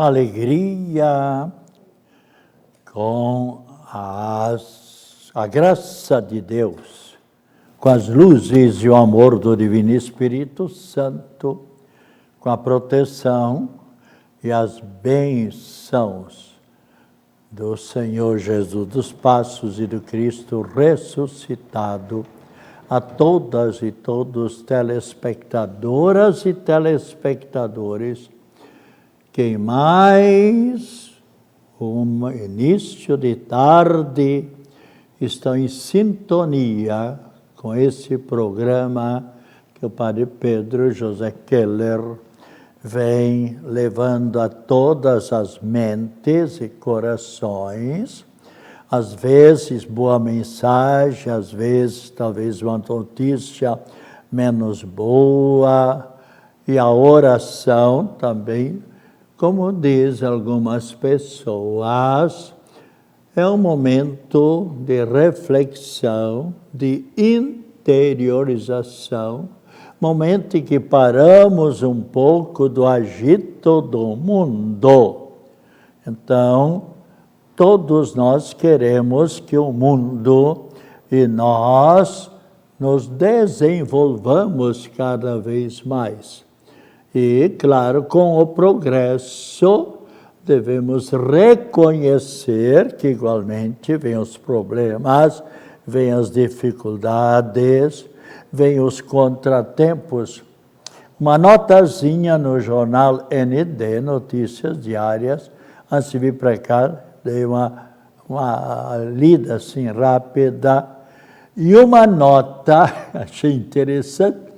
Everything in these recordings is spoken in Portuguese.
com alegria, com a graça de Deus, com as luzes e o amor do Divino Espírito Santo, com a proteção e as bênçãos do Senhor Jesus dos Passos e do Cristo ressuscitado, a todas e todos telespectadoras e telespectadores que em mais um início de tarde estão em sintonia com esse programa que o Padre Pedro José Keller vem levando a todas as mentes e corações, às vezes boa mensagem, às vezes talvez uma notícia menos boa, e a oração também, como dizem algumas pessoas, é um momento de reflexão, de interiorização, momento em que paramos um pouco do agito do mundo. Então, todos nós queremos que o mundo e nós nos desenvolvamos cada vez mais. E, claro, com o progresso, devemos reconhecer que, igualmente, vêm os problemas, vêm as dificuldades, vêm os contratempos. Uma notazinha no jornal ND, Notícias Diárias, antes de vir para cá, dei uma lida assim rápida, e uma nota, achei interessante,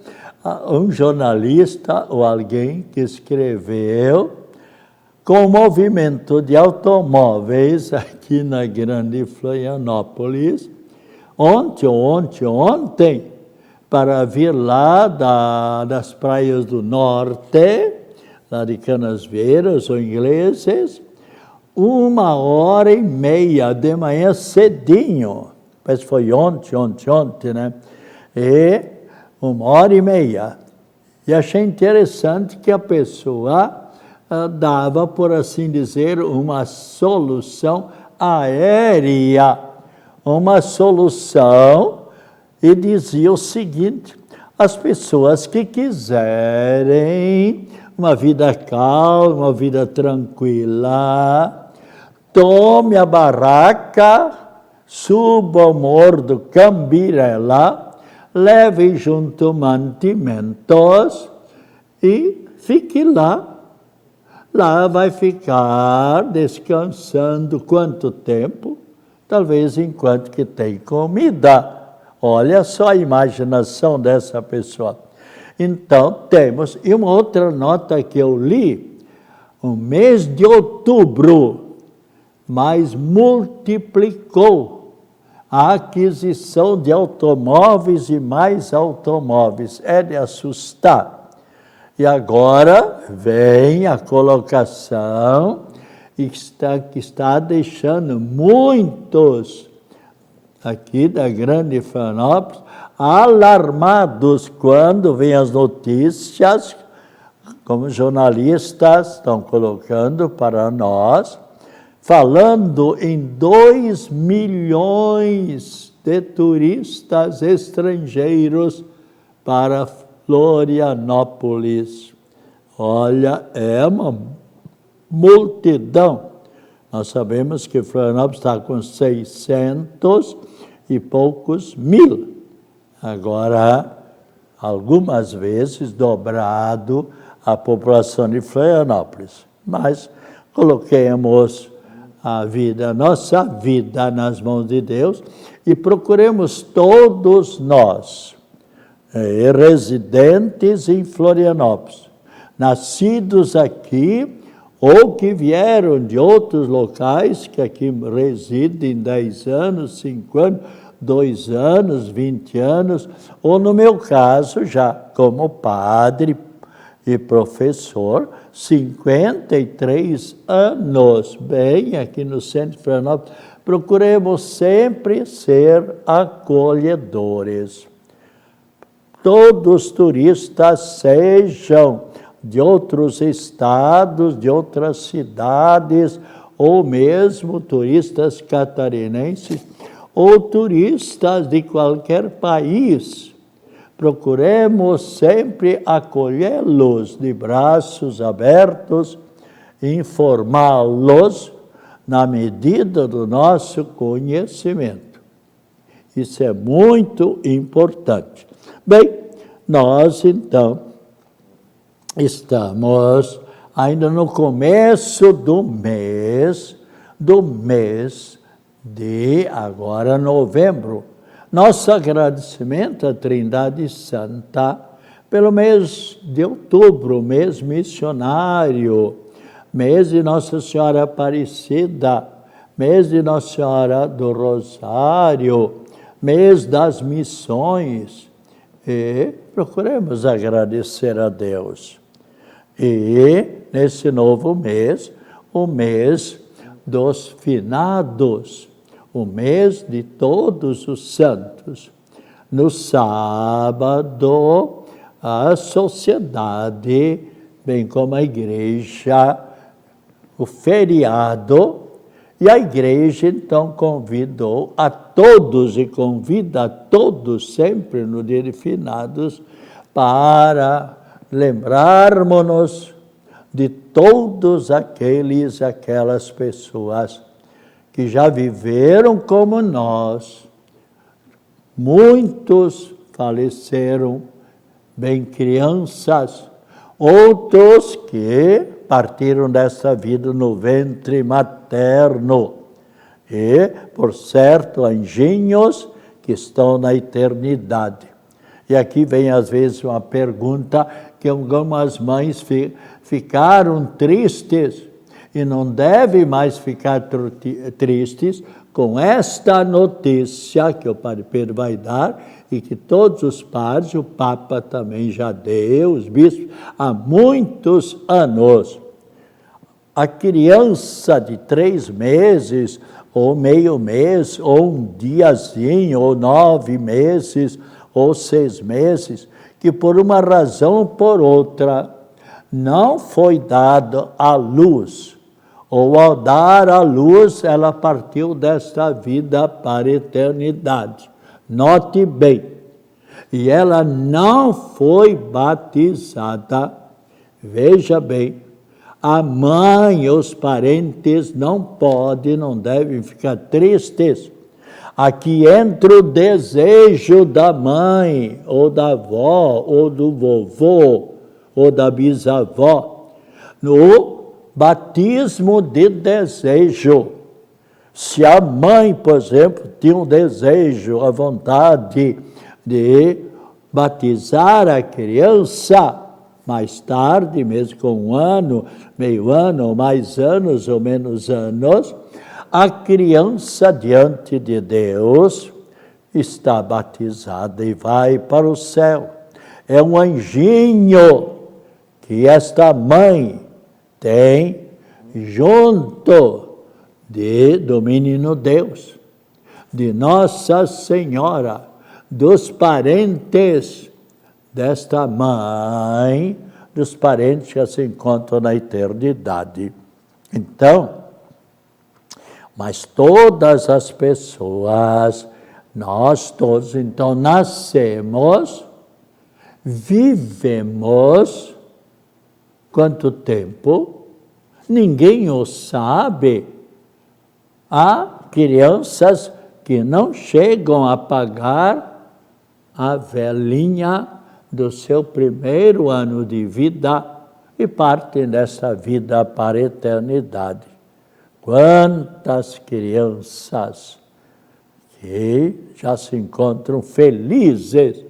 um jornalista ou alguém que escreveu com o movimento de automóveis aqui na Grande Florianópolis, ontem, para vir lá das praias do norte, lá de Canasvieiras ou Ingleses, 1h30 de manhã cedinho, parece que foi ontem, né? E 1h30. E achei interessante que a pessoa dava, por assim dizer, uma solução aérea, uma solução, e dizia o seguinte: as pessoas que quiserem uma vida calma, uma vida tranquila, tome a barraca, suba ao morro do Cambirela, leve junto mantimentos e fique lá. Lá vai ficar descansando quanto tempo? Talvez enquanto que tem comida. Olha só a imaginação dessa pessoa. Então, temos, e uma outra nota que eu li, o mês de outubro, mas multiplicou a aquisição de automóveis e mais automóveis. É de assustar. E agora vem a colocação que está deixando muitos aqui da Grande Florianópolis alarmados quando vêm as notícias, como jornalistas estão colocando para nós, falando em 2 milhões de turistas estrangeiros para Florianópolis. Olha, é uma multidão. Nós sabemos que Florianópolis está com 600 e poucos mil. Agora, algumas vezes dobrado a população de Florianópolis. Mas coloquemos a nossa vida nas mãos de Deus e procuremos todos nós, residentes em Florianópolis, nascidos aqui ou que vieram de outros locais, que aqui residem 10 anos, 5 anos, 2 anos, 20 anos, ou no meu caso, já como padre e professor, 53 anos, bem aqui no centro de Florianópolis. Procuremos sempre ser acolhedores. Todos os turistas sejam de outros estados, de outras cidades, ou mesmo turistas catarinenses, ou turistas de qualquer país. Procuremos sempre acolhê-los de braços abertos, informá-los na medida do nosso conhecimento. Isso é muito importante. Bem, nós então estamos ainda no começo do mês de agora novembro. Nosso agradecimento à Trindade Santa pelo mês de outubro, mês missionário, mês de Nossa Senhora Aparecida, mês de Nossa Senhora do Rosário, mês das missões. E procuremos agradecer a Deus. E nesse novo mês, o mês dos finados, o mês de todos os santos. No sábado, a sociedade, bem como a igreja, o feriado, e a igreja então convidou a todos e convida a todos sempre no dia de finados para lembrarmos-nos de todos aquelas pessoas que já viveram como nós. Muitos faleceram bem crianças, outros que partiram dessa vida no ventre materno. E, por certo, anjinhos que estão na eternidade. E aqui vem, às vezes, uma pergunta que algumas mães ficaram tristes e não devem mais ficar tristes com esta notícia que o Padre Pedro vai dar e que todos os padres, o Papa também já deu, os bispos, há muitos anos. A criança de 3 meses, ou meio mês, ou um diazinho, ou 9 meses, ou 6 meses, que por uma razão ou por outra não foi dado à luz, ou ao dar à luz, ela partiu desta vida para a eternidade. Note bem, e ela não foi batizada. Veja bem, a mãe e os parentes não devem ficar tristes. Aqui entra o desejo da mãe, ou da avó, ou do vovô, ou da bisavó, no batismo de desejo. Se a mãe, por exemplo, tinha um desejo, a vontade de batizar a criança, mais tarde, mesmo com 1 ano, meio ano, ou mais anos ou menos anos, a criança diante de Deus está batizada e vai para o céu. É um anjinho que esta mãe tem junto do menino Deus, de Nossa Senhora, dos parentes desta mãe, dos parentes que se encontram na eternidade. Então, mas todas as pessoas, nós todos, então, nascemos, vivemos, quanto tempo? Ninguém o sabe. Há crianças que não chegam a pagar a velhinha do seu primeiro ano de vida e partem dessa vida para a eternidade. Quantas crianças que já se encontram felizes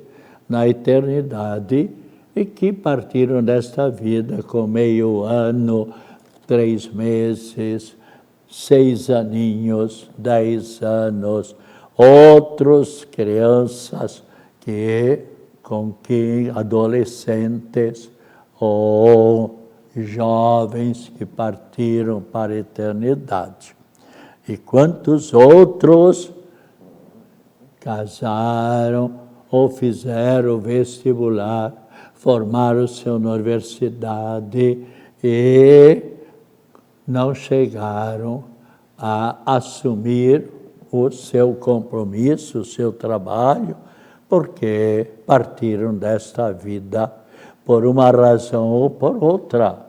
na eternidade e que partiram desta vida com meio ano, 3 meses, 6 aninhos, 10 anos, outros crianças adolescentes ou jovens que partiram para a eternidade. E quantos outros casaram ou fizeram vestibular, formaram-se na universidade e não chegaram a assumir o seu compromisso, o seu trabalho, porque partiram desta vida por uma razão ou por outra,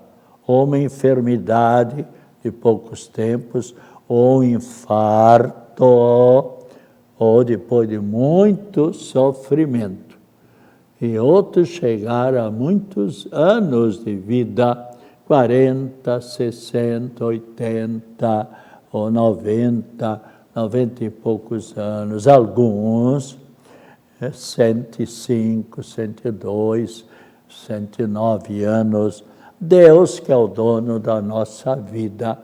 ou uma enfermidade de poucos tempos, ou um infarto, ou depois de muito sofrimento. E outros chegaram a muitos anos de vida, 40, 60, 80 ou 90 e poucos anos, alguns 105, 102, 109 anos. Deus que é o dono da nossa vida.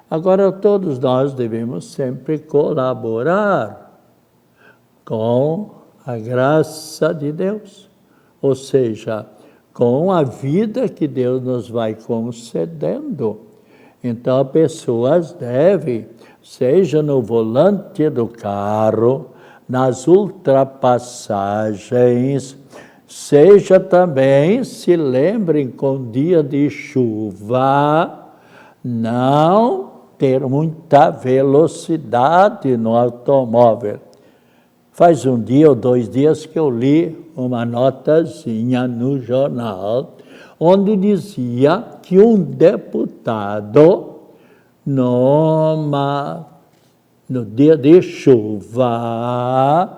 Agora, todos nós devemos sempre colaborar com a graça de Deus, ou seja, com a vida que Deus nos vai concedendo. Então, as pessoas devem, seja no volante do carro, nas ultrapassagens, seja também, se lembrem, com dia de chuva, não ter muita velocidade no automóvel. Faz um dia ou 2 dias que eu li uma notazinha no jornal, onde dizia que um deputado, no dia de chuva,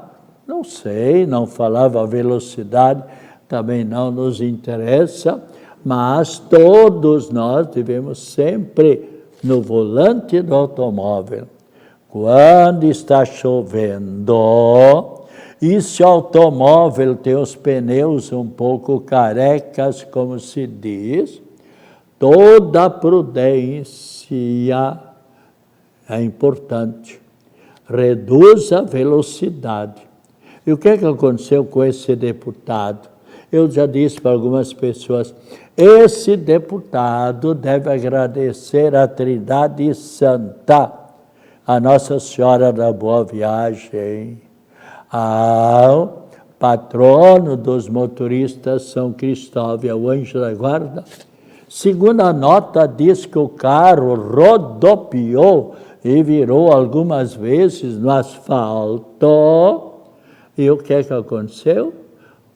não sei, não falava a velocidade, também não nos interessa, mas todos nós devemos sempre, no volante do automóvel, quando está chovendo, e se o automóvel tem os pneus um pouco carecas, como se diz, toda prudência é importante. Reduz a velocidade. E o que aconteceu com esse deputado? Eu já disse para algumas pessoas, esse deputado deve agradecer à Trindade Santa, a Nossa Senhora da Boa Viagem, ao patrono dos motoristas São Cristóvão, o anjo da guarda. Segundo a nota, diz que o carro rodopiou e virou algumas vezes no asfalto. E o que aconteceu?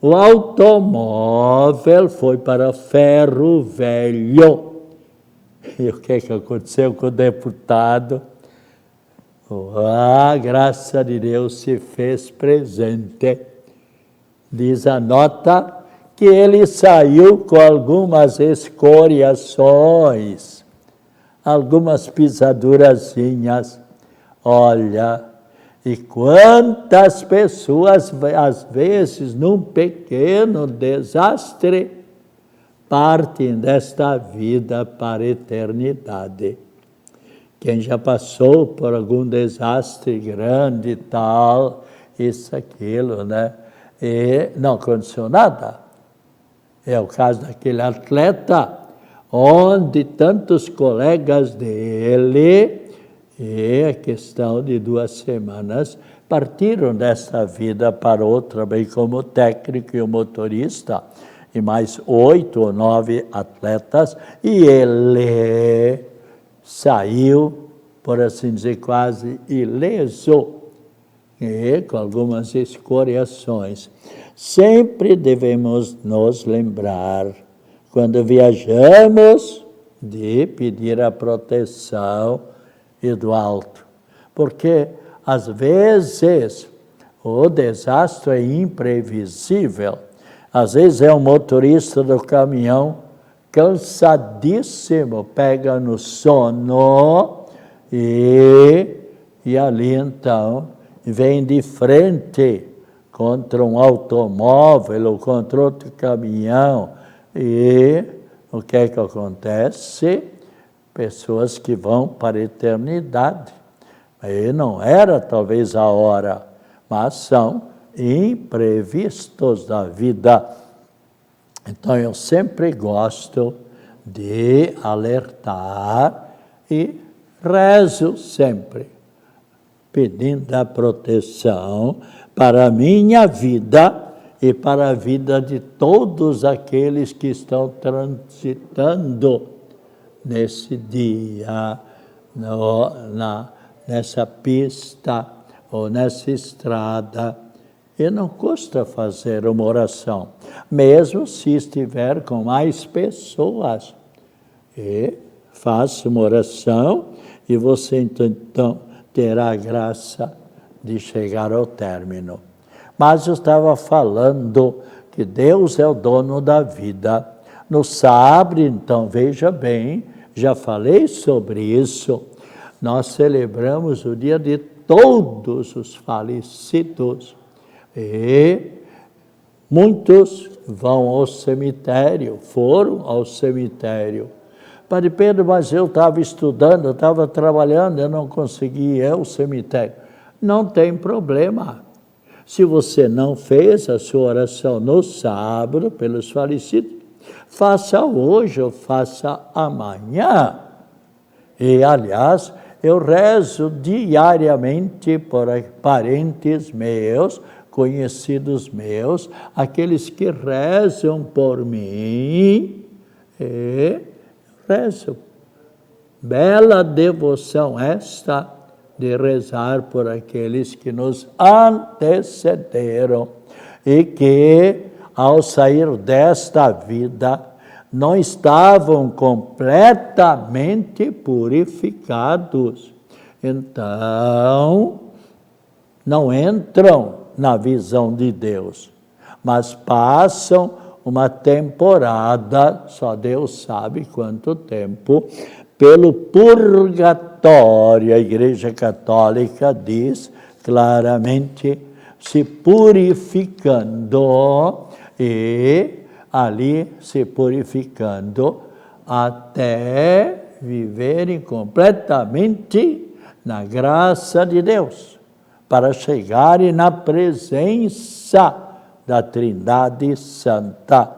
O automóvel foi para ferro velho. E o que aconteceu com o deputado? A graça de Deus se fez presente. Diz a nota que ele saiu com algumas escoriações, algumas pisadurazinhas. Olha, e quantas pessoas, às vezes, num pequeno desastre, partem desta vida para a eternidade. Quem já passou por algum desastre grande e tal, isso, aquilo, né? E não aconteceu nada. É o caso daquele atleta, onde tantos colegas dele, e a questão de 2 semanas, partiram desta vida para outra, bem como o técnico e o motorista, e mais 8 ou 9 atletas, e ele saiu, por assim dizer, quase ileso, e com algumas escoriações. Sempre devemos nos lembrar, quando viajamos, de pedir a proteção e do alto. Porque, às vezes, o desastre é imprevisível. Às vezes é um motorista do caminhão cansadíssimo, pega no sono e ali então vem de frente contra um automóvel ou contra outro caminhão. E o que acontece? Pessoas que vão para a eternidade. Aí não era talvez a hora, mas são imprevistos da vida. Então eu sempre gosto de alertar e rezo sempre, pedindo a proteção para a minha vida e para a vida de todos aqueles que estão transitando nesse dia, nessa pista ou nessa estrada. E não custa fazer uma oração, mesmo se estiver com mais pessoas. E faça uma oração e você então terá a graça de chegar ao término. Mas eu estava falando que Deus é o dono da vida. No sábado, então, veja bem, já falei sobre isso, nós celebramos o dia de todos os falecidos. E muitos vão ao cemitério, foram ao cemitério. Padre Pedro, mas eu estava estudando, eu estava trabalhando, eu não consegui ir ao cemitério. Não tem problema. Se você não fez a sua oração no sábado pelos falecidos, faça hoje ou faça amanhã. E, aliás, eu rezo diariamente por parentes meus, conhecidos meus, aqueles que rezam por mim, e rezo. Bela devoção esta de rezar por aqueles que nos antecederam e que, ao sair desta vida, não estavam completamente purificados. Então, não entram na visão de Deus, mas passam uma temporada, só Deus sabe quanto tempo, pelo purgatório. A Igreja Católica diz claramente, se purificando e ali se purificando até viverem completamente na graça de Deus, para chegarem na presença da Trindade Santa.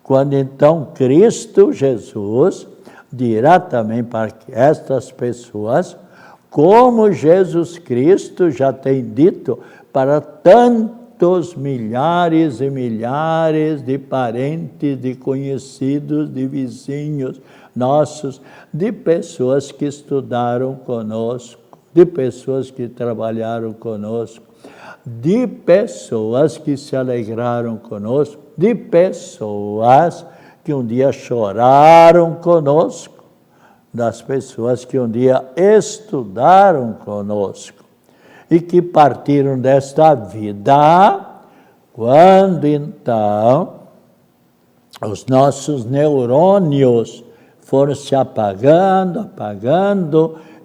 Quando então Cristo Jesus dirá também para estas pessoas, como Jesus Cristo já tem dito para tantos milhares e milhares de parentes, de conhecidos, de vizinhos nossos, de pessoas que estudaram conosco, de pessoas que trabalharam conosco, de pessoas que se alegraram conosco, de pessoas que um dia choraram conosco, das pessoas que um dia estudaram conosco e que partiram desta vida, quando então os nossos neurônios foram se apagando,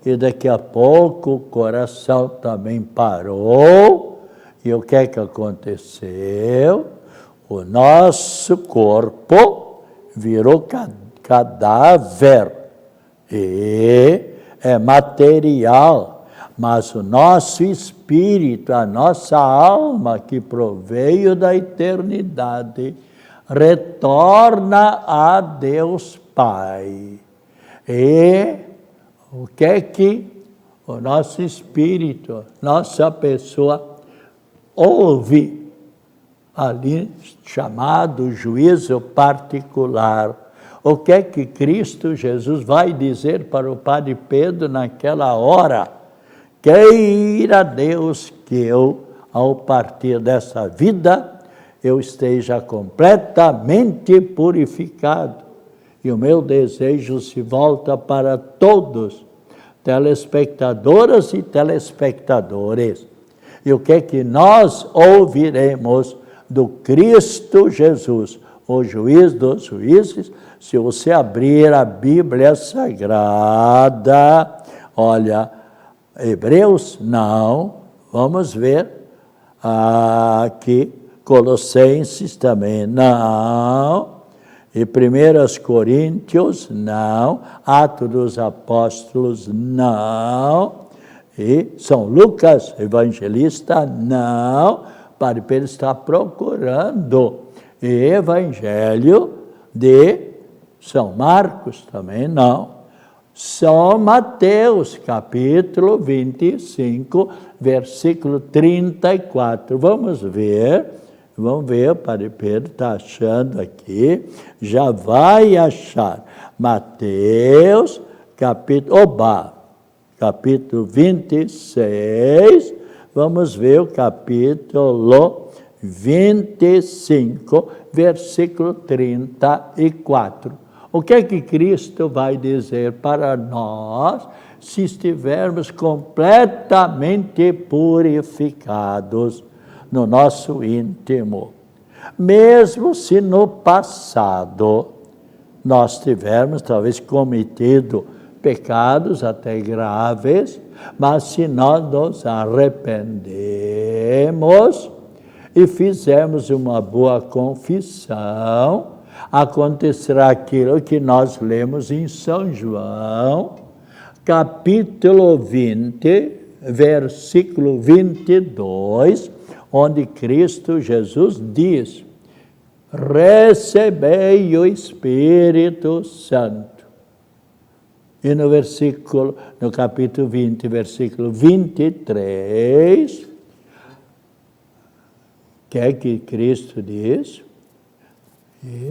e daqui a pouco o coração também parou. E o que é que aconteceu? O nosso corpo virou cadáver e é material, mas o nosso espírito, a nossa alma que proveio da eternidade, retorna a Deus Pai. E o que é que o nosso espírito, nossa pessoa, ouve ali, chamado juízo particular? O que é que Cristo Jesus vai dizer para o Padre Pedro naquela hora? Queira Deus que eu, ao partir dessa vida, eu esteja completamente purificado. E o meu desejo se volta para todos, telespectadoras e telespectadores. E o que é que nós ouviremos do Cristo Jesus, o juiz dos juízes? Se você abrir a Bíblia Sagrada, olha, Hebreus não, vamos ver aqui, Colossenses também não, e 1 Coríntios não, Atos dos Apóstolos não, e São Lucas, evangelista, não. Padre Pedro está procurando Evangelho de São Marcos, também não. São Mateus, capítulo 25, versículo 34. Vamos ver Vamos ver, o Padre Pedro está achando aqui, já vai achar. Mateus, capítulo 26, vamos ver o capítulo 25, versículo 34. O que é que Cristo vai dizer para nós se estivermos completamente purificados no nosso íntimo? Mesmo se no passado nós tivermos talvez cometido pecados até graves, mas se nós nos arrependemos e fizermos uma boa confissão, acontecerá aquilo que nós lemos em São João, capítulo 20, versículo 22, onde Cristo Jesus diz: recebei o Espírito Santo. E no capítulo 20, versículo 23, o que é que Cristo diz?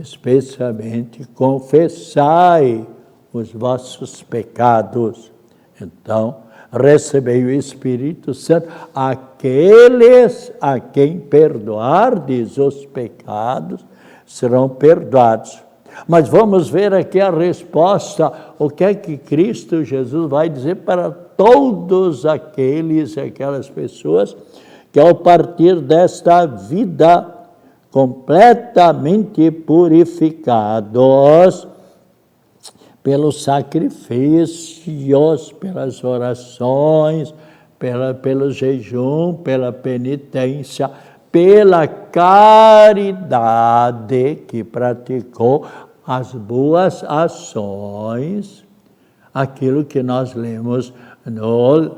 Especialmente, confessai os vossos pecados. Então, recebei o Espírito Santo. Aqueles a quem perdoardes os pecados serão perdoados. Mas vamos ver aqui a resposta, o que é que Cristo Jesus vai dizer para todos aquelas pessoas que ao partir desta vida completamente purificados pelos sacrifícios, pelas orações, pelo jejum, pela penitência, pela caridade que praticou, as boas ações, aquilo que nós lemos no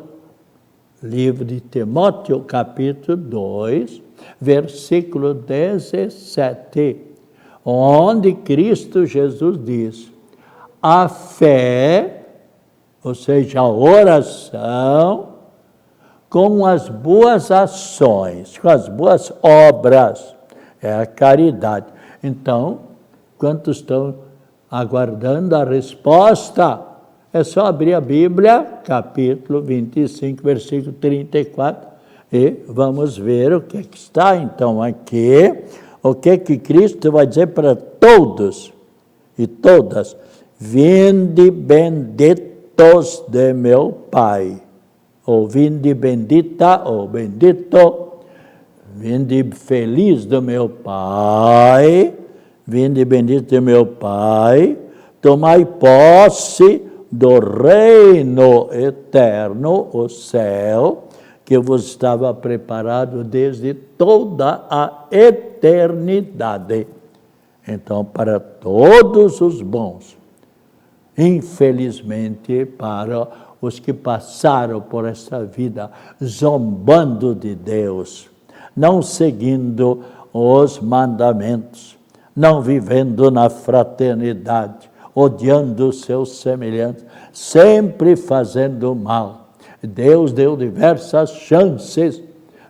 livro de Timóteo, capítulo 2, versículo 17, onde Cristo Jesus diz: a fé, ou seja, a oração, com as boas ações, com as boas obras, é a caridade. Então, quantos estão aguardando a resposta? É só abrir a Bíblia, capítulo 25, versículo 34, e vamos ver o que está então aqui, o que Cristo vai dizer para todos e todas: vinde benditos de meu Pai, ou vinde bendita, ou bendito, vinde feliz do meu Pai, vinde bendito de meu Pai, tomai posse do reino eterno, o céu, que vos estava preparado desde toda a eternidade. Então, para todos os bons, infelizmente, para os que passaram por essa vida zombando de Deus, não seguindo os mandamentos, não vivendo na fraternidade, odiando os seus semelhantes, sempre fazendo mal. Deus deu diversas chances,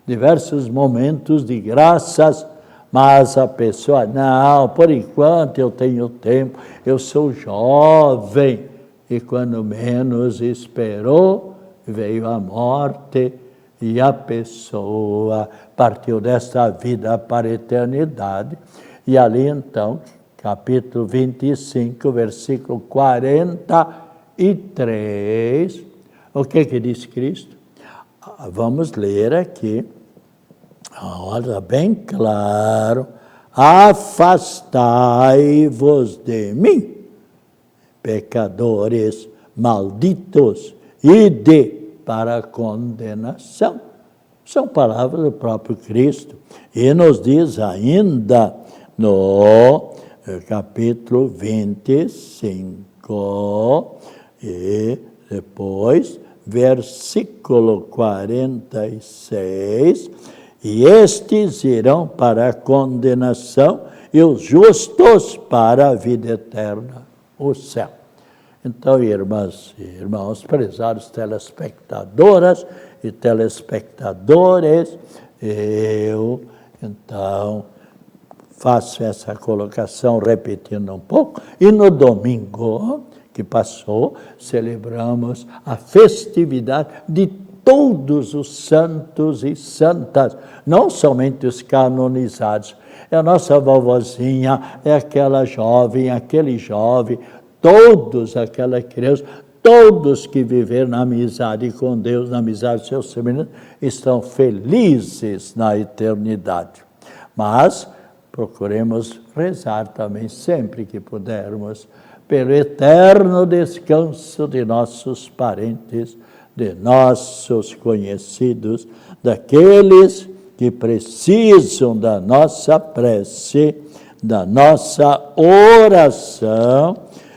diversos momentos de graças, mas a pessoa, não, por enquanto eu tenho tempo, eu sou jovem. E quando menos esperou, veio a morte e a pessoa partiu desta vida para a eternidade. E ali então, capítulo 25, versículo 43, o que diz Cristo? Vamos ler aqui. Olha, bem claro: afastai-vos de mim, pecadores malditos, ide para a condenação. São palavras do próprio Cristo. E nos diz ainda no capítulo 25, e depois, versículo 46, e estes irão para a condenação e os justos para a vida eterna, o céu. Então, irmãs e irmãos, prezados telespectadoras e telespectadores, eu Então, faço essa colocação repetindo um pouco. E no domingo que passou, celebramos a festividade de todos os santos e santas, não somente os canonizados. É a nossa vovozinha, é aquela jovem, aquele jovem, todos, aquela criança, todos que viveram na amizade com Deus, na amizade com seus semelhantes, estão felizes na eternidade. Mas procuremos rezar também, sempre que pudermos, pelo eterno descanso de nossos parentes, de nossos conhecidos, daqueles que precisam da nossa prece, da nossa oração,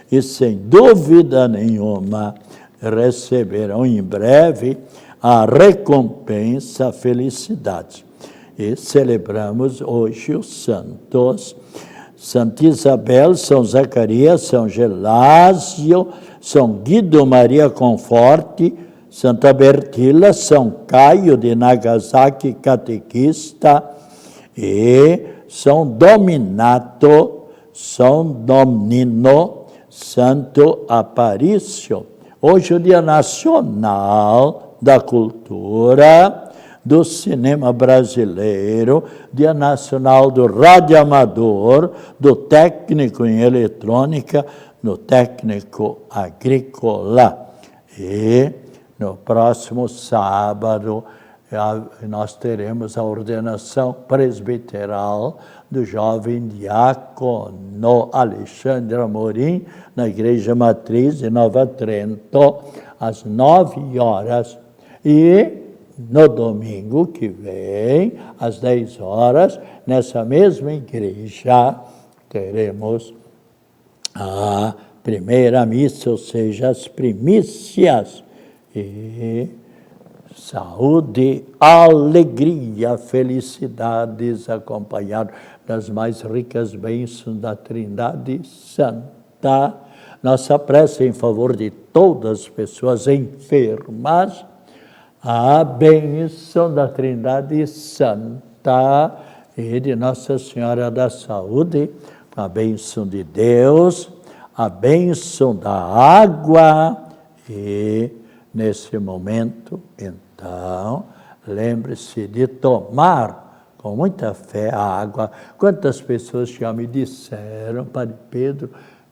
e sem dúvida nenhuma receberão em breve a recompensa, a felicidade. E celebramos hoje os santos Santa Isabel, São Zacarias, São Gelásio, São Guido Maria Conforte, Santa Bertila, São Caio de Nagasaki, catequista, e São Dominato, São Domnino, Santo Aparício. Hoje é o Dia Nacional da Cultura, do Cinema Brasileiro, Dia Nacional do Radioamador, do Técnico em Eletrônica, do Técnico Agrícola. E no próximo sábado nós teremos a ordenação presbiteral do jovem diácono Alexandre Amorim, na Igreja Matriz de Nova Trento, às 9 horas. E no domingo que vem, às 10 horas, nessa mesma igreja, teremos a primeira missa, ou seja, as primícias. E saúde, alegria, felicidades, acompanhado das mais ricas bênçãos da Trindade Santa. Nossa prece em favor de todas as pessoas enfermas, a bênção da Trindade Santa e de Nossa Senhora da Saúde, a bênção de Deus, a bênção da água. E nesse momento, então, lembre-se de tomar com muita fé a água. Quantas pessoas já me disseram, Padre Pedro,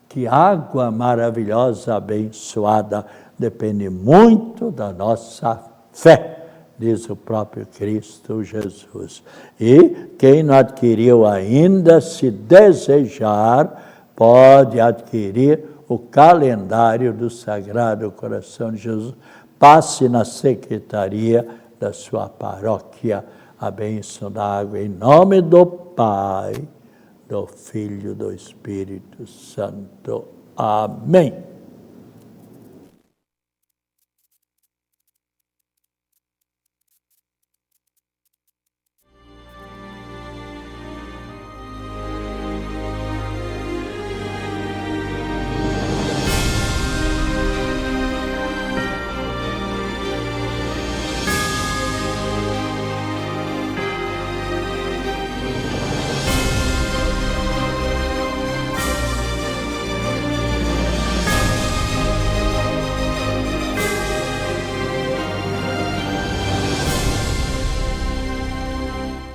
que água maravilhosa, abençoada, depende muito da nossa fé, diz o próprio Cristo Jesus. E quem não adquiriu ainda, se desejar, pode adquirir o calendário do Sagrado Coração de Jesus. Passe na secretaria da sua paróquia a bênção da água, em nome do Pai, do Filho e do Espírito Santo. Amém.